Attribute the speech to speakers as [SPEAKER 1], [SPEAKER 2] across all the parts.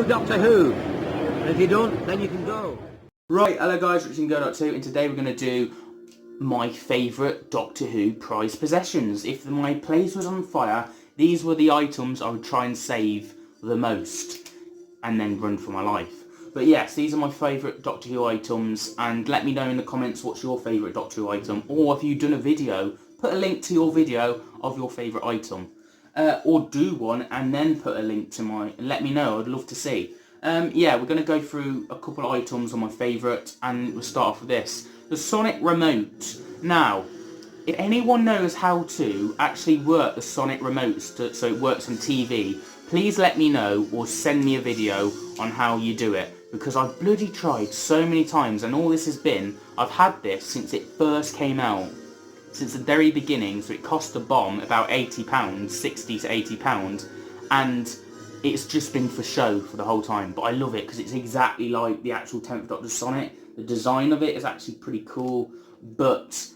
[SPEAKER 1] Doctor Who. And if you don't, then you can go.
[SPEAKER 2] Right, hello guys, Regeneration Box Set, and today we're going to do my favourite Doctor Who prized possessions. If my place was on fire, these were the items I would try and save the most, and then run for my life. But yes, these are my favourite Doctor Who items, and let me know in the comments what's your favourite Doctor Who item, or if you've done a video, put a link to your video of your favourite item. Or do one and then put a link to mine, and let me know, I'd love to see. Yeah, we're going to go through a couple of items on my favourite, and we'll start off with this. The Sonic Remote. Now, if anyone knows how to actually work the Sonic Remotes so it works on TV, please let me know or send me a video on how you do it. Because I've bloody tried so many times, and all this has been, I've had this since it first came out. Since the very beginning, so it cost a bomb about £80, 60 to £80, and it's just been for show for the whole time. But I love it because it's exactly like the actual 10th Doctor Sonic. The design of it is actually pretty cool, but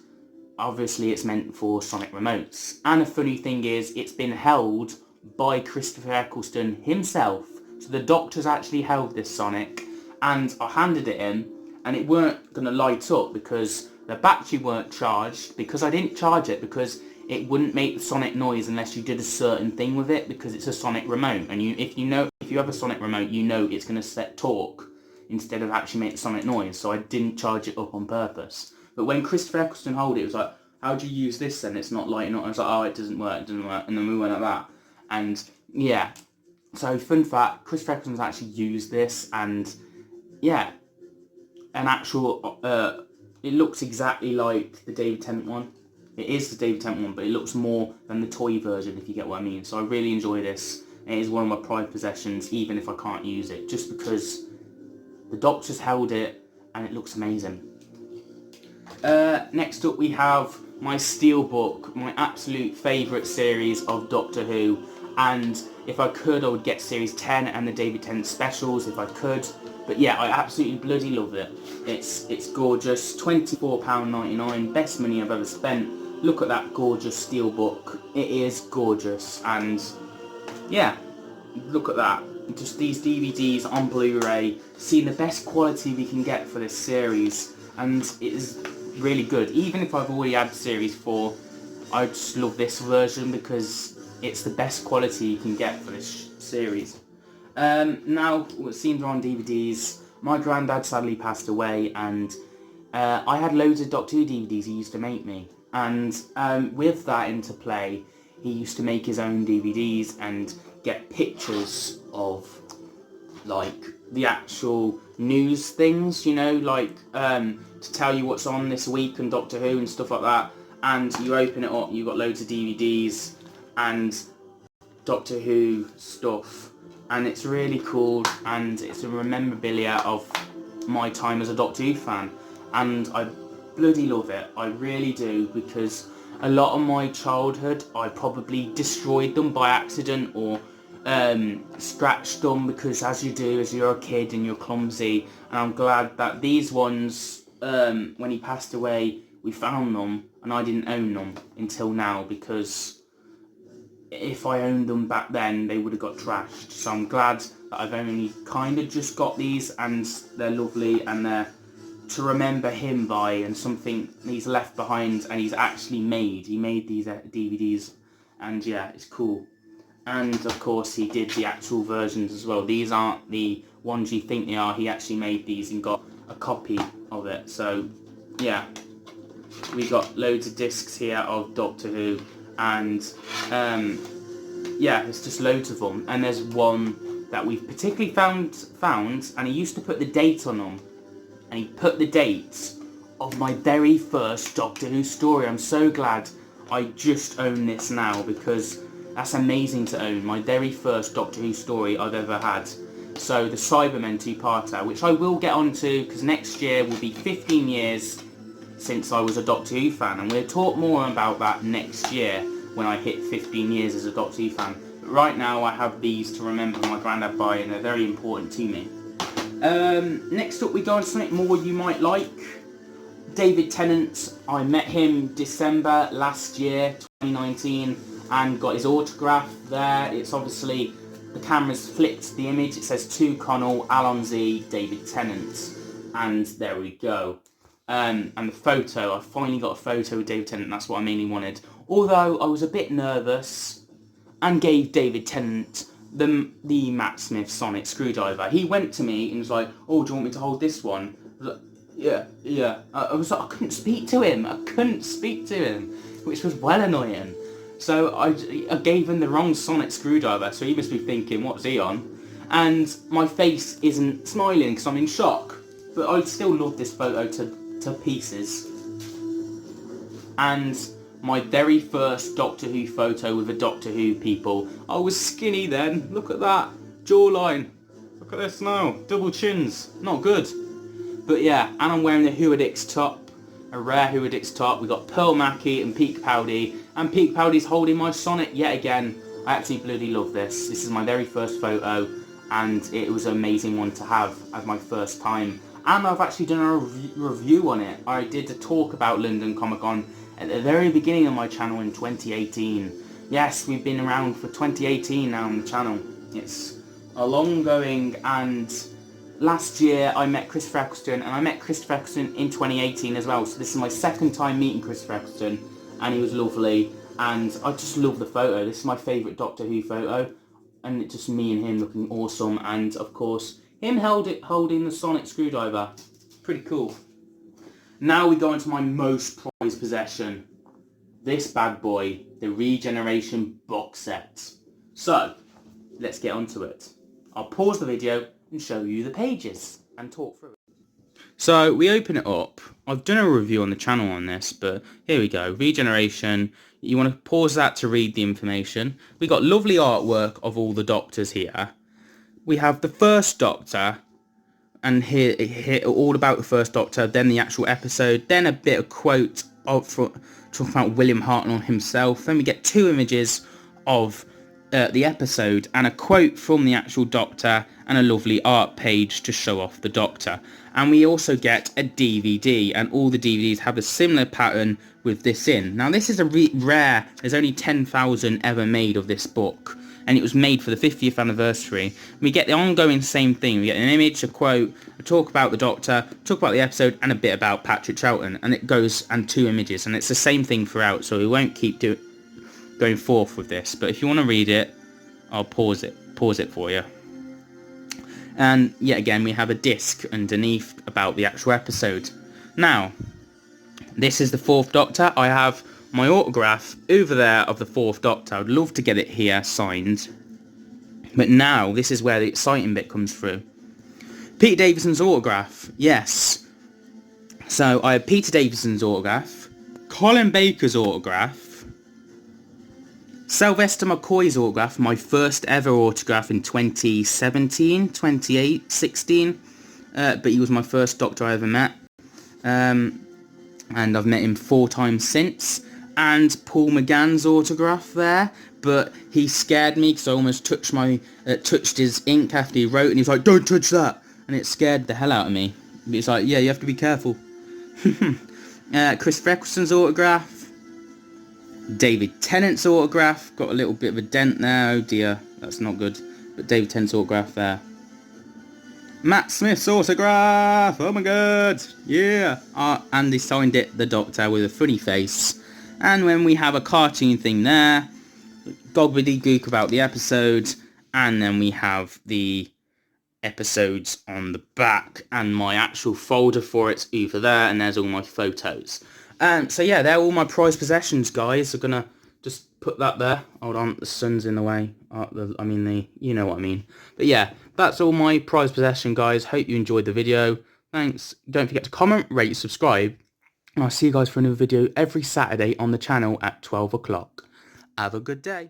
[SPEAKER 2] obviously it's meant for Sonic remotes. And the funny thing is, it's been held by Christopher Eccleston himself. So the Doctor's actually held this Sonic, and I handed it in, and it weren't going to light up because the battery weren't charged, because I didn't charge it because it wouldn't make the sonic noise unless you did a certain thing with it, because it's a Sonic remote, and if you have a Sonic remote, you know it's going to set talk instead of actually make the sonic noise. So I didn't charge it up on purpose. But when Christopher Eccleston held it, it was like, how do you use this then? It's not lighting up. I was like, oh, it doesn't work, and then we went like that. And yeah, so fun fact, Christopher Eccleston's actually used this, and yeah, an actual it looks exactly like the David Tennant one. It is the David Tennant one, but it looks more than the toy version, if you get what I mean. So I really enjoy this. It is one of my prized possessions, even if I can't use it, just because the Doctor's held it and it looks amazing. Next up we have my Steelbook, my absolute favourite series of Doctor Who, and if I could I would get series 10 and the David Tennant specials if I could. But yeah, I absolutely bloody love it. It's gorgeous, £24.99, best money I've ever spent. Look at that gorgeous Steelbook. It is gorgeous, and yeah, look at that. Just these DVDs on Blu-ray, seeing the best quality we can get for this series, and it is really good. Even if I've already had series 4, I just love this version because it's the best quality you can get for this series. Now, what seems on DVDs, my granddad sadly passed away, and I had loads of Doctor Who DVDs he used to make me, and with that into play, he used to make his own DVDs and get pictures of like the actual news things, you know, like to tell you what's on this week and Doctor Who and stuff like that. And you open it up, you've got loads of DVDs and Doctor Who stuff, and it's really cool, and it's a memorabilia of my time as a Doctor Who fan, and I bloody love it. I really do, because a lot of my childhood I probably destroyed them by accident or scratched them, because as you do as you're a kid and you're clumsy. And I'm glad that these ones, when he passed away, we found them, and I didn't own them until now, because if I owned them back then they would have got trashed. So I'm glad that I've only kind of just got these, and they're lovely, and they're to remember him by, and something he's left behind, and he's actually made. He made these DVDs, and yeah, it's cool. And of course he did the actual versions as well. These aren't the ones you think they are. He actually made these and got a copy of it. So yeah, we got loads of discs here of Doctor Who, and yeah, there's just loads of them. And there's one that we've particularly found, and he used to put the date on them, and he put the date of my very first Doctor Who story. I'm so glad I just own this now, because that's amazing to own my very first Doctor Who story I've ever had. So the Cybermen two-parter, which I will get onto, because next year will be 15 years since I was a Doctor Who fan, and we'll talk more about that next year when I hit 15 years as a Doctor Who fan. But right now I have these to remember my granddad by, and they're very important to me. Next up we go on something more you might like. David Tennant. I met him December last year, 2019, and got his autograph there. It's obviously the camera's flipped the image. It says to Connell, Alan Z, David Tennant. And there we go. And the photo, I finally got a photo with David Tennant. That's what I mainly wanted. Although I was a bit nervous and gave David Tennant the Matt Smith sonic screwdriver. He went to me and was like, "Oh, do you want me to hold this one?" I was like, yeah. I was like, I couldn't speak to him, which was well annoying. So I gave him the wrong sonic screwdriver, so he must be thinking, what's he on? And my face isn't smiling because I'm in shock. But I still love this photo to pieces. And my very first Doctor Who photo with a Doctor Who people. I was skinny then. Look at that jawline. Look at this now. Double chins. Not good. But yeah, and I'm wearing the Huadix top. A rare Huadix top. We got Pearl Mackie and Peak Powdy. And Peak Powdy's holding my Sonic yet again. I actually bloody love this. This is my very first photo. And it was an amazing one to have as my first time. And I've actually done a review on it. I did a talk about London Comic Con at the very beginning of my channel in 2018. Yes, we've been around for 2018 now on the channel. It's a long going, and last year I met Chris Eccleston, and I met Chris Eccleston in 2018 as well. So this is my second time meeting Chris Eccleston, and he was lovely, and I just love the photo. This is my favourite Doctor Who photo, and it's just me and him looking awesome, and of course him holding the sonic screwdriver. Pretty cool. Now we go into my most prized possession. This bad boy, the Regeneration Box Set. So, let's get onto it. I'll pause the video and show you the pages and talk through it. So, we open it up. I've done a review on the channel on this, but here we go. Regeneration. You want to pause that to read the information. We got lovely artwork of all the Doctors here. We have the first Doctor, and here all about the first Doctor, then the actual episode, then a bit of quote talking about William Hartnell himself. Then we get two images of the episode and a quote from the actual Doctor and a lovely art page to show off the Doctor. And we also get a DVD, and all the DVDs have a similar pattern with this in. Now this is a rare, there's only 10,000 ever made of this book. And it was made for the 50th anniversary. We get the ongoing same thing. We get an image, a quote, a talk about the Doctor, talk about the episode, and a bit about Patrick Troughton. And it goes, and two images. And it's the same thing throughout, so we won't keep going forth with this. But if you want to read it, I'll pause it for you. And yet again, we have a disc underneath about the actual episode. Now, this is the fourth Doctor. I have my autograph over there of the fourth Doctor. I'd love to get it here signed. But now, this is where the exciting bit comes through. Peter Davidson's autograph. Yes. So, I have Peter Davidson's autograph. Colin Baker's autograph. Sylvester McCoy's autograph. My first ever autograph in 2017, 16. But he was my first Doctor I ever met. And I've met him 4 times since. And Paul McGann's autograph there, but he scared me because I almost touched his ink after he wrote, and he was like, "Don't touch that," and it scared the hell out of me. It's like, yeah, you have to be careful. Chris Eccleston's autograph, David Tennant's autograph, got a little bit of a dent there. Oh dear, that's not good. But David Tennant's autograph there. Matt Smith's autograph. Oh my god, yeah. And he signed it, the Doctor, with a funny face. And when we have a cartoon thing there, gobbledygook about the episode, and then we have the episodes on the back, and my actual folder for it's over there, and there's all my photos. So yeah, they're all my prized possessions, guys. I'm gonna just put that there. Hold on, the sun's in the way. You know what I mean. But yeah, that's all my prized possession, guys. Hope you enjoyed the video. Thanks. Don't forget to comment, rate, subscribe. And I'll see you guys for another video every Saturday on the channel at 12 o'clock. Have a good day.